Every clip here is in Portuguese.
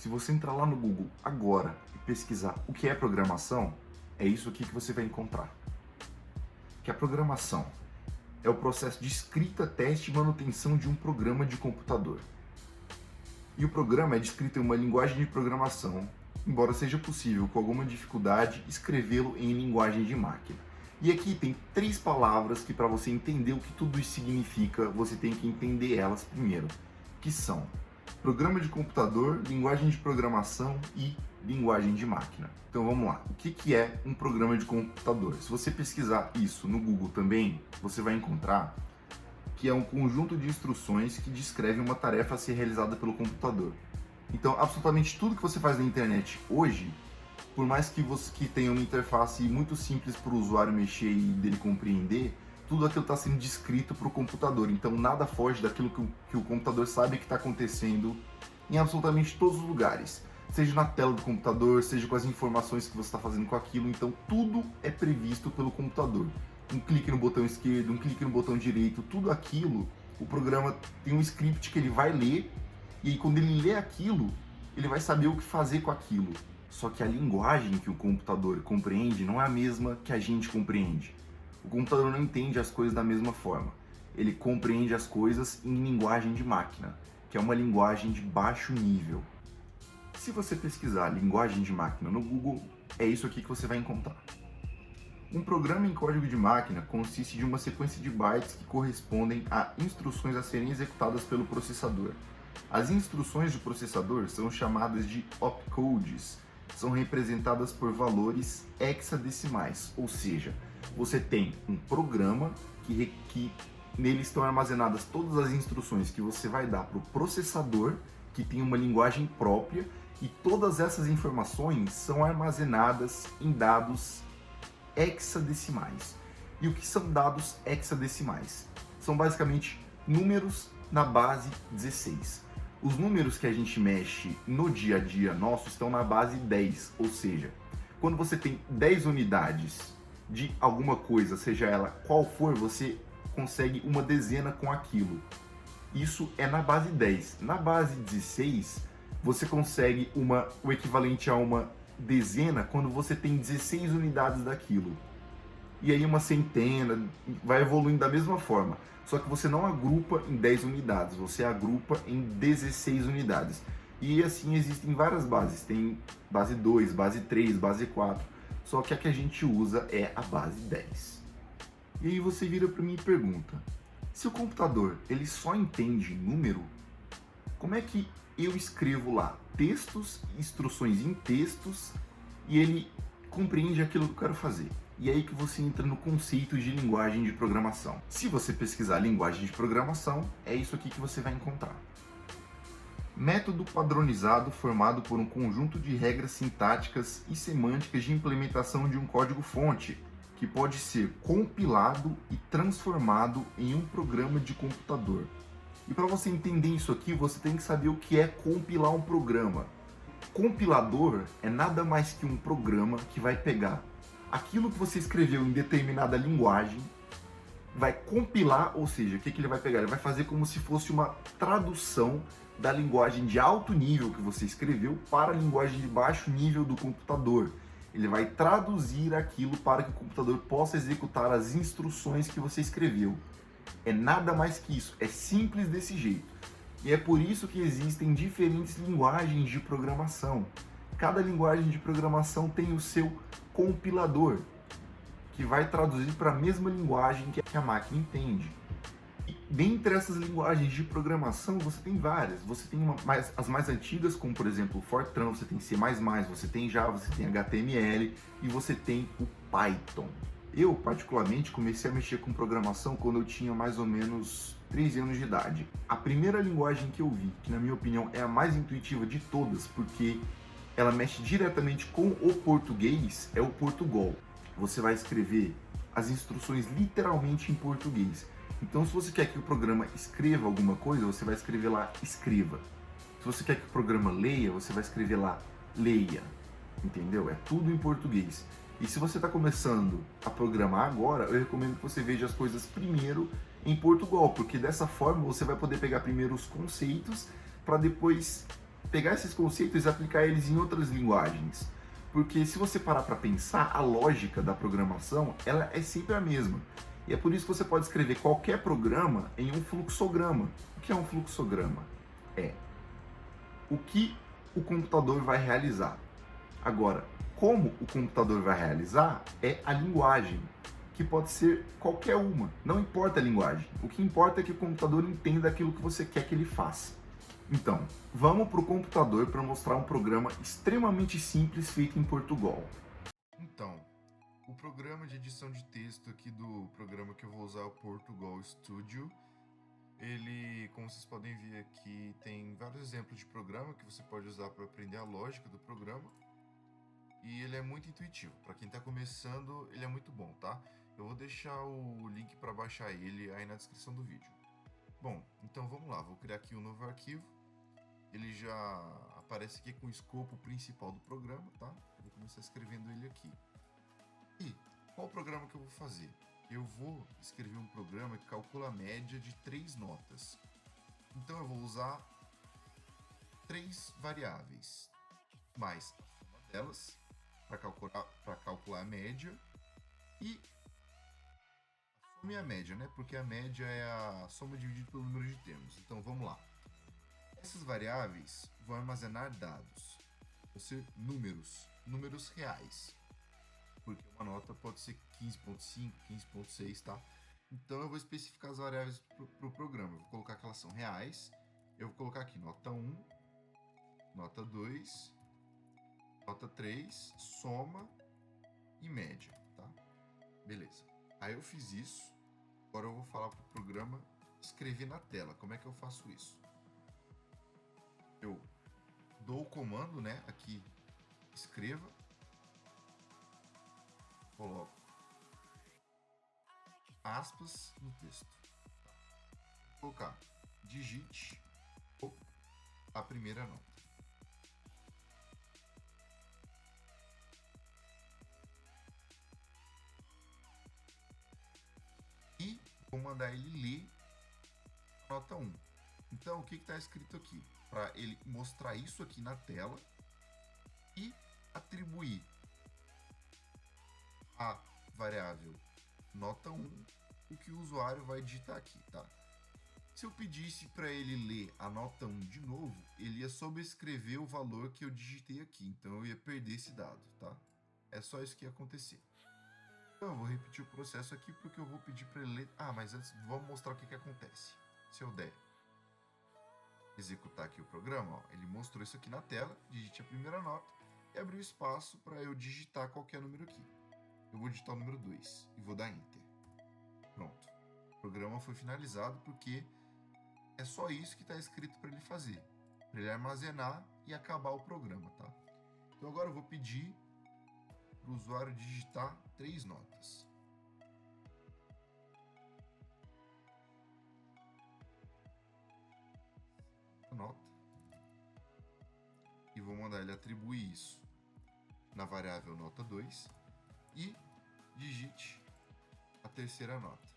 Se você entrar lá no Google agora e pesquisar o que é programação, é isso aqui que você vai encontrar. Que a programação é o processo de escrita, teste e manutenção de um programa de computador. E o programa é descrito em uma linguagem de programação, embora seja possível, com alguma dificuldade, escrevê-lo em linguagem de máquina. E aqui tem 3 palavras que, para você entender o que tudo isso significa, você tem que entender elas primeiro, que são programa de computador, linguagem de programação e linguagem de máquina. Então vamos lá, o que é um programa de computador? Se você pesquisar isso no Google também, você vai encontrar que é um conjunto de instruções que descreve uma tarefa a ser realizada pelo computador. Então, absolutamente tudo que você faz na internet hoje, por mais que você tenha uma interface muito simples para o usuário mexer e dele compreender, tudo aquilo está sendo descrito para o computador. Então, nada foge daquilo que o computador sabe que está acontecendo em absolutamente todos os lugares. Seja na tela do computador, seja com as informações que você está fazendo com aquilo. Então, tudo é previsto pelo computador. Um clique no botão esquerdo, um clique no botão direito, tudo aquilo, o programa tem um script que ele vai ler, e aí quando ele lê aquilo, ele vai saber o que fazer com aquilo. Só que a linguagem que o computador compreende não é a mesma que a gente compreende. O computador não entende as coisas da mesma forma. Ele compreende as coisas em linguagem de máquina, que é uma linguagem de baixo nível. Se você pesquisar linguagem de máquina no Google, é isso aqui que você vai encontrar. Um programa em código de máquina consiste de uma sequência de bytes que correspondem a instruções a serem executadas pelo processador. As instruções do processador são chamadas de opcodes, são representadas por valores hexadecimais, ou seja, você tem um programa que nele estão armazenadas todas as instruções que você vai dar para o processador, que tem uma linguagem própria, e todas essas informações são armazenadas em dados hexadecimais. E o que são dados hexadecimais? São basicamente números na base 16. Os números que a gente mexe no dia a dia nosso estão na base 10, ou seja, quando você tem 10 unidades de alguma coisa, seja ela qual for, você consegue uma dezena com aquilo. Isso é na base 10. Na base 16, você consegue o equivalente a uma dezena quando você tem 16 unidades daquilo. E aí uma centena, vai evoluindo da mesma forma. Só que você não agrupa em 10 unidades, você agrupa em 16 unidades. E assim existem várias bases, tem base 2, base 3, base 4. Só que a que a gente usa é a base 10. E aí você vira para mim e pergunta: se o computador ele só entende número, como é que eu escrevo lá textos, instruções em textos, e ele compreende aquilo que eu quero fazer? E é aí que você entra no conceito de linguagem de programação. Se você pesquisar linguagem de programação, é isso aqui que você vai encontrar. Método padronizado formado por um conjunto de regras sintáticas e semânticas de implementação de um código-fonte, que pode ser compilado e transformado em um programa de computador. E para você entender isso aqui, você tem que saber o que é compilar um programa. Compilador é nada mais que um programa que vai pegar aquilo que você escreveu em determinada linguagem, vai compilar, ou seja, o que ele vai pegar? Ele vai fazer como se fosse uma tradução da linguagem de alto nível que você escreveu para a linguagem de baixo nível do computador. Ele vai traduzir aquilo para que o computador possa executar as instruções que você escreveu. É nada mais que isso, é simples desse jeito. E é por isso que existem diferentes linguagens de programação. Cada linguagem de programação tem o seu compilador, que vai traduzir para a mesma linguagem que a máquina entende. E dentre essas linguagens de programação, você tem várias. Você tem as mais antigas, como por exemplo o Fortran, você tem C++, você tem Java, você tem HTML e você tem o Python. Eu, particularmente, comecei a mexer com programação quando eu tinha mais ou menos 13 anos de idade. A primeira linguagem que eu vi, que na minha opinião é a mais intuitiva de todas, porque ela mexe diretamente com o português, é o Portugal. Você vai escrever as instruções literalmente em português. Então, se você quer que o programa escreva alguma coisa, você vai escrever lá, escreva. Se você quer que o programa leia, você vai escrever lá, leia. Entendeu? É tudo em português. E se você está começando a programar agora, eu recomendo que você veja as coisas primeiro em Portugal, porque dessa forma você vai poder pegar primeiro os conceitos para depois pegar esses conceitos e aplicar eles em outras linguagens. Porque se você parar para pensar, a lógica da programação, ela é sempre a mesma. E é por isso que você pode escrever qualquer programa em um fluxograma. O que é um fluxograma? É o que o computador vai realizar. Agora, como o computador vai realizar é a linguagem, que pode ser qualquer uma, não importa a linguagem. O que importa é que o computador entenda aquilo que você quer que ele faça. Então, vamos para o computador para mostrar um programa extremamente simples feito em Portugal. Então, o programa de edição de texto aqui do programa que eu vou usar é o Portugal Studio. Ele, como vocês podem ver aqui, tem vários exemplos de programa que você pode usar para aprender a lógica do programa. E ele é muito intuitivo. Para quem está começando, ele é muito bom, tá? Eu vou deixar o link para baixar ele aí na descrição do vídeo. Bom, então vamos lá. Vou criar aqui um novo arquivo. Ele já aparece aqui com o escopo principal do programa, tá? Vou começar escrevendo ele aqui. E qual programa que eu vou fazer? Eu vou escrever um programa que calcula a média de 3 notas. Então eu vou usar 3 variáveis, mais a soma delas, para calcular a média, e a soma e a média, né? Porque a média é a soma dividida pelo número de termos. Então vamos lá. Essas variáveis vão armazenar dados, vão ser números reais, porque uma nota pode ser 15.5, 15.6, tá? Então eu vou especificar as variáveis para o programa. Eu vou colocar que elas são reais. Eu vou colocar aqui nota 1, nota 2, nota 3, soma e média, tá? Beleza. Aí eu fiz isso. Agora eu vou falar para o programa escrever na tela. Como é que eu faço isso? Eu dou o comando, né? Aqui, escreva. Coloco aspas no texto. Vou colocar digite a primeira nota. E vou mandar ele ler a nota 1. Então, o que está escrito aqui? Para ele mostrar isso aqui na tela e atribuir a variável nota 1 o que o usuário vai digitar aqui, tá? Se eu pedisse para ele ler a nota 1 de novo, ele ia sobrescrever o valor que eu digitei aqui, então eu ia perder esse dado, tá? É só isso que ia acontecer. Então eu vou repetir o processo aqui porque eu vou pedir para ele ler... Ah, mas antes vamos mostrar o que acontece. Se eu der executar aqui o programa, ó, ele mostrou isso aqui na tela, digite a primeira nota e abriu espaço para eu digitar qualquer número aqui. Eu vou digitar o número 2 e vou dar Enter. Pronto. O programa foi finalizado porque é só isso que está escrito para ele fazer. Para ele armazenar e acabar o programa, tá? Então agora eu vou pedir para o usuário digitar 3 notas. Nota. E vou mandar ele atribuir isso na variável nota 2 e digite a terceira nota.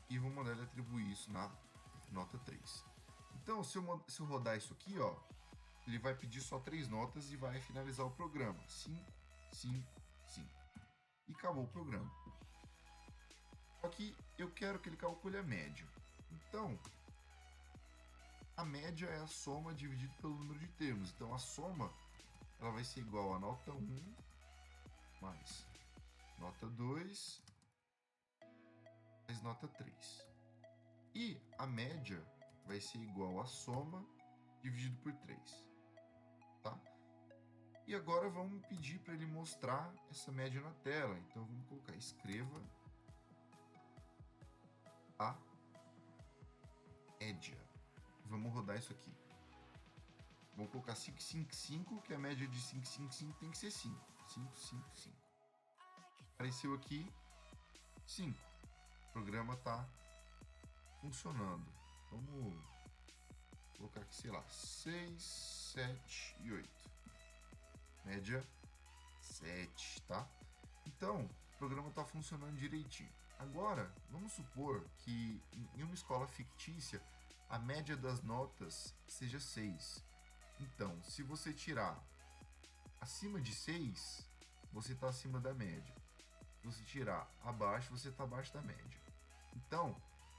E vou mandar ele atribuir isso na nota 3. Então, se eu rodar isso aqui, ó, ele vai pedir só 3 notas e vai finalizar o programa. 5, 5, 5. E acabou o programa. Só que eu quero que ele calcule a média. Então, a média é a soma dividida pelo número de termos. Então, a soma ela vai ser igual a nota 1 mais nota 2 mais nota 3. E a média vai ser igual a soma dividido por 3. Tá? E agora vamos pedir para ele mostrar essa média na tela. Então, vamos colocar escreva a média. Vamos rodar isso aqui. Vou colocar 555, que a média de 555 tem que ser 5. 555. Apareceu aqui 5. O programa está funcionando. Vamos colocar aqui, sei lá, 6, 7 e 8. Média 7, tá? Então, o programa está funcionando direitinho. Agora, vamos supor que em uma escola fictícia a média das notas seja 6. Então, se você tirar acima de 6, você está acima da média. Se você tirar abaixo, você está abaixo da média. Então,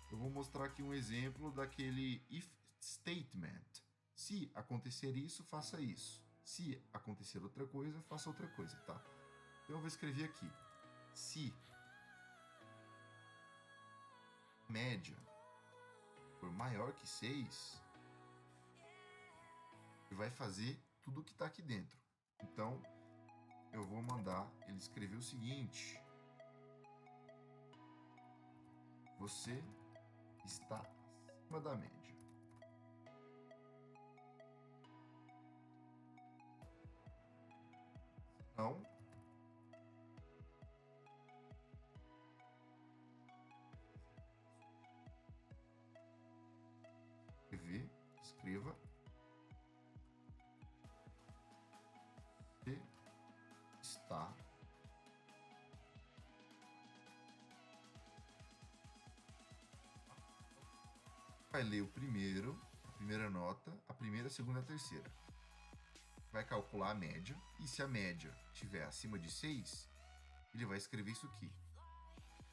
eu vou mostrar aqui um exemplo daquele if statement. Se acontecer isso, faça isso. Se acontecer outra coisa, faça outra coisa, tá? Então eu vou escrever aqui. Se a média for maior que 6, ele vai fazer tudo o que está aqui dentro. Então, eu vou mandar ele escrever o seguinte: você está acima da média. Não. Escreva. Você está vai ler o primeiro, a primeira nota, a primeira, a segunda e a terceira. Vai calcular a média, e se a média estiver acima de 6, ele vai escrever isso aqui.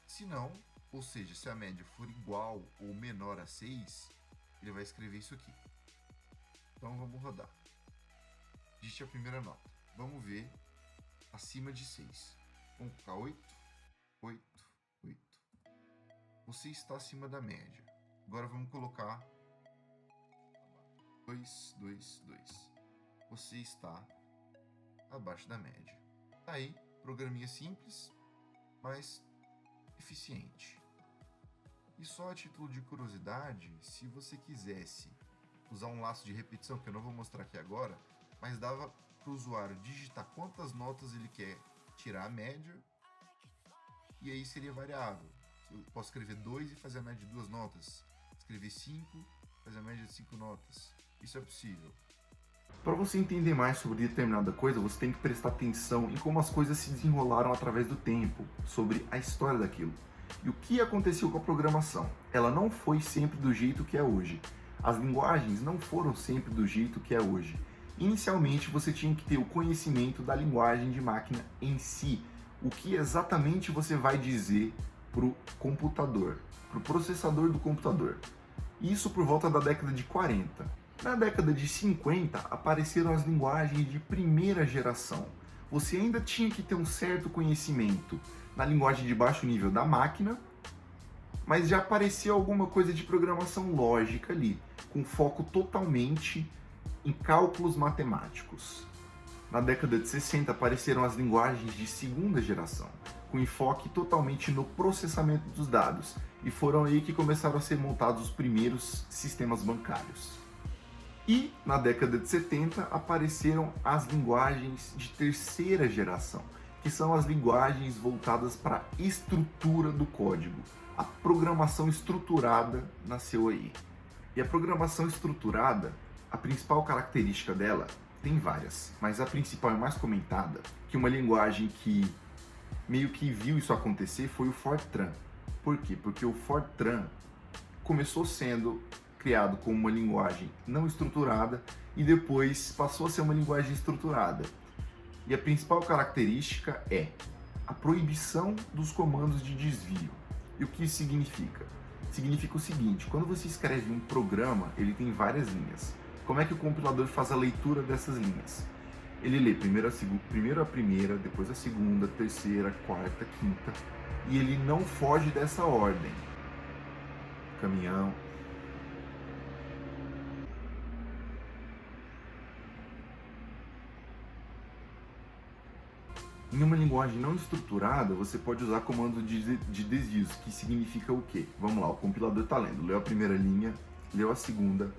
Se não, ou seja, se a média for igual ou menor a 6, ele vai escrever isso aqui. Então vamos rodar. Digite a primeira nota. Vamos ver acima de 6. Vamos colocar 8, 8, 8. Você está acima da média. Agora vamos colocar 2, 2, 2. Você está abaixo da média. Tá aí, programinha simples, mas eficiente. E só a título de curiosidade, se você quisesse usar um laço de repetição, que eu não vou mostrar aqui agora, mas dava para o usuário digitar quantas notas ele quer tirar a média, e aí seria variável. Eu posso escrever 2 e fazer a média de 2 notas, escrever 5, fazer a média de 5 notas. Isso é possível. Para você entender mais sobre determinada coisa, você tem que prestar atenção em como as coisas se desenrolaram através do tempo, sobre a história daquilo. E o que aconteceu com a programação? Ela não foi sempre do jeito que é hoje. As linguagens não foram sempre do jeito que é hoje. Inicialmente, você tinha que ter o conhecimento da linguagem de máquina em si. O que exatamente você vai dizer para o computador, para o processador do computador. Isso por volta da década de 40. Na década de 50, apareceram as linguagens de primeira geração. Você ainda tinha que ter um certo conhecimento na linguagem de baixo nível da máquina, mas já apareceu alguma coisa de programação lógica ali, com foco totalmente em cálculos matemáticos. Na década de 60 apareceram as linguagens de segunda geração, com enfoque totalmente no processamento dos dados, e foram aí que começaram a ser montados os primeiros sistemas bancários. E na década de 70 apareceram as linguagens de terceira geração, que são as linguagens voltadas para a estrutura do código. A programação estruturada nasceu aí. E a programação estruturada, a principal característica dela, tem várias, mas a principal e mais comentada, que uma linguagem que meio que viu isso acontecer, foi o Fortran. Por quê? Porque o Fortran começou sendo criado como uma linguagem não estruturada e depois passou a ser uma linguagem estruturada. E a principal característica é a proibição dos comandos de desvio. E o que isso significa? Significa o seguinte: quando você escreve um programa, ele tem várias linhas. Como é que o compilador faz a leitura dessas linhas? Ele lê primeiro a primeira, depois a segunda, terceira, quarta, quinta, e ele não foge dessa ordem. Caminhão. Em uma linguagem não estruturada, você pode usar comando de desvios, que significa o quê? Vamos lá, o compilador está lendo, leu a primeira linha, leu a segunda.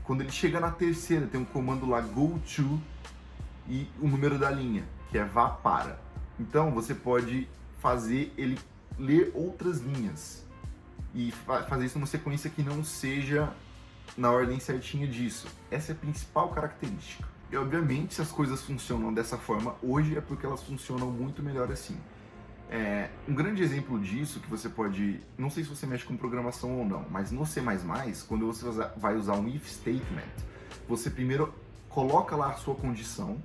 Quando ele chega na terceira, tem um comando lá, go to, e o número da linha, que é vá para. Então, você pode fazer ele ler outras linhas e fazer isso numa sequência que não seja na ordem certinha disso. Essa é a principal característica. E, obviamente, se as coisas funcionam dessa forma hoje, é porque elas funcionam muito melhor assim. Um grande exemplo disso que você pode, não sei se você mexe com programação ou não, mas no C++, quando você vai usar um if statement, você primeiro coloca lá a sua condição,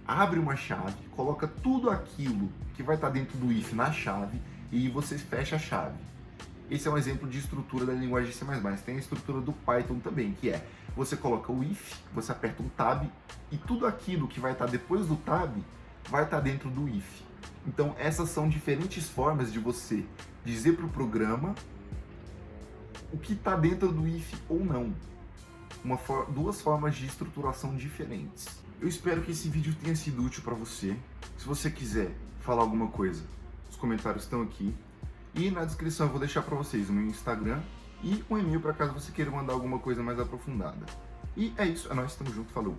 abre uma chave, coloca tudo aquilo que vai estar dentro do if na chave e você fecha a chave. Esse é um exemplo de estrutura da linguagem C++. Tem a estrutura do Python também, que é, você coloca o if, você aperta um tab e tudo aquilo que vai estar depois do tab vai estar dentro do if. Então essas são diferentes formas de você dizer para o programa o que está dentro do if ou não. Duas formas de estruturação diferentes. Eu espero que esse vídeo tenha sido útil para você. Se você quiser falar alguma coisa, os comentários estão aqui. E na descrição eu vou deixar para vocês o meu Instagram e um e-mail para caso você queira mandar alguma coisa mais aprofundada. E é isso, é nóis, tamo junto, falou!